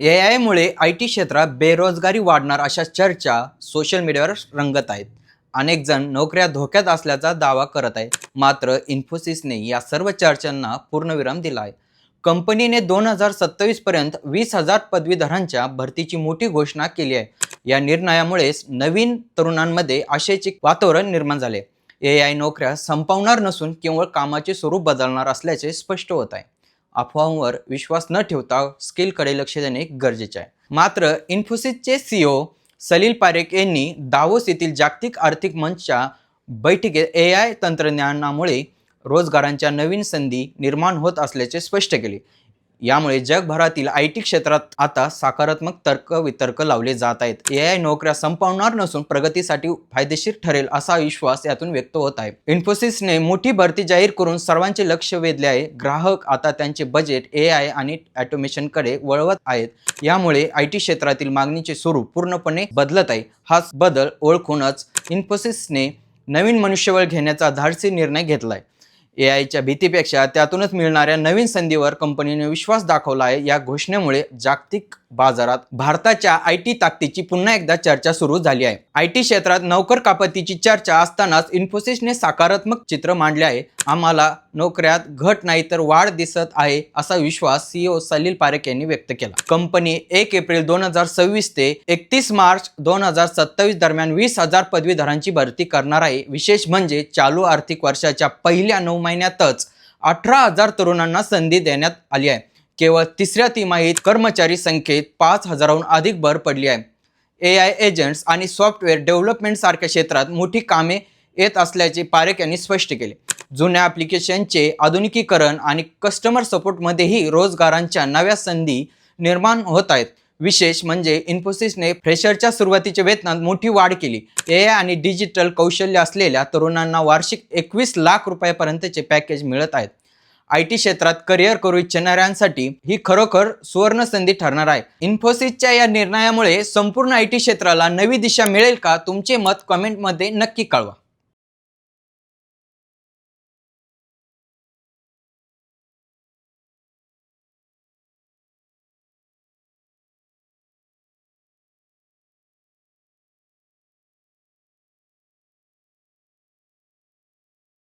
AI मुळे IT क्षेत्रात बेरोजगारी वाढणार अशा चर्चा सोशल मीडियावर रंगत आहेत. अनेक जण नोकऱ्या धोक्यात असल्याचा दावा करत आहेत. मात्र इन्फोसिसने या सर्व चर्चांना पूर्णविराम दिला आहे. कंपनीने 2027 पर्यंत 20,000 पदवीधरांच्या भरतीची मोठी घोषणा केली आहे. या निर्णयामुळेच नवीन तरुणांमध्ये आशेचे वातावरण निर्माण झाले. AI नोकऱ्या संपवणार नसून केवळ कामाचे स्वरूप बदलणार असल्याचे स्पष्ट होत आहे. अफवांवर विश्वास न ठेवता स्किलकडे लक्ष देणे गरजेचे आहे. मात्र इन्फोसिसचे CEO सलील पारेख यांनी दावोस येथील जागतिक आर्थिक मंचच्या बैठकीत AI तंत्रज्ञानामुळे रोजगारांच्या नवीन संधी निर्माण होत असल्याचे स्पष्ट केले. यामुळे जगभरातील IT क्षेत्रात आता सकारात्मक तर्क-वितर्क लावले जात आहेत. AI नोकऱ्या संपवणार नसून प्रगतीसाठी फायदेशीर ठरेल असा विश्वास यातून व्यक्त होत आहे. इन्फोसिसने मोठी भरती जाहीर करून सर्वांचे लक्ष वेधले आहे. ग्राहक आता त्यांचे बजेट AI आणि ऑटोमेशनकडे वळवत आहेत. यामुळे IT क्षेत्रातील मागणीचे स्वरूप पूर्णपणे बदलत आहे. हाच बदल ओळखूनच इन्फोसिसने नवीन मनुष्यबळ घेण्याचा धाडसी निर्णय घेतलाय. AIच्या भीतीपेक्षा त्यातूनच मिळणाऱ्या नवीन संधीवर कंपनीने विश्वास दाखवला आहे. या घोषणेमुळे जागतिक बाजारात भारताच्या IT ताकदीची पुन्हा एकदा चर्चा सुरू झाली आहे. IT क्षेत्रात नोकर कपातीची चर्चा असतानाच इन्फोसिसने सकारात्मक चित्र मांडले आहे. आम्हाला नोकऱ्यात घट नाही तर वाढ दिसत आहे असा विश्वास CEO सलील पारेख यांनी व्यक्त केला. कंपनी 1 एप्रिल 2026 ते 31 मार्च 2027 दरम्यान 20,000 पदवीधरांची भरती करणार आहे. विशेष म्हणजे चालू आर्थिक वर्षाच्या पहिल्या 9 महिन्यातच 18,000 तरुणांना संधी देण्यात आली आहे. केवळ तिसऱ्या तिमाहीत कर्मचारी संख्येत 5,000हून अधिक भर पडली आहे. AI एजंट्स आणि सॉफ्टवेअर डेव्हलपमेंट सारख्या क्षेत्रात मोठी कामे येत असल्याचे पारेख यांनी स्पष्ट केले. जुन्या ॲप्लिकेशनचे आधुनिकीकरण आणि कस्टमर सपोर्टमध्येही रोजगारांच्या नव्या संधी निर्माण होत आहेत. विशेष म्हणजे इन्फोसिसने फ्रेशरच्या सुरुवातीच्या वेतनात मोठी वाढ केली. AI आणि डिजिटल कौशल्य असलेल्या तरुणांना वार्षिक 21 लाख रुपयापर्यंतचे पॅकेज मिळत आहेत. IT क्षेत्रात करिअर करू इच्छिणाऱ्यांसाठी ही खरोखर सुवर्ण संधी ठरणार आहे. इन्फोसिसच्या या निर्णयामुळे संपूर्ण IT क्षेत्राला नवी दिशा मिळेल का? तुमचे मत कमेंटमध्ये नक्की कळवा.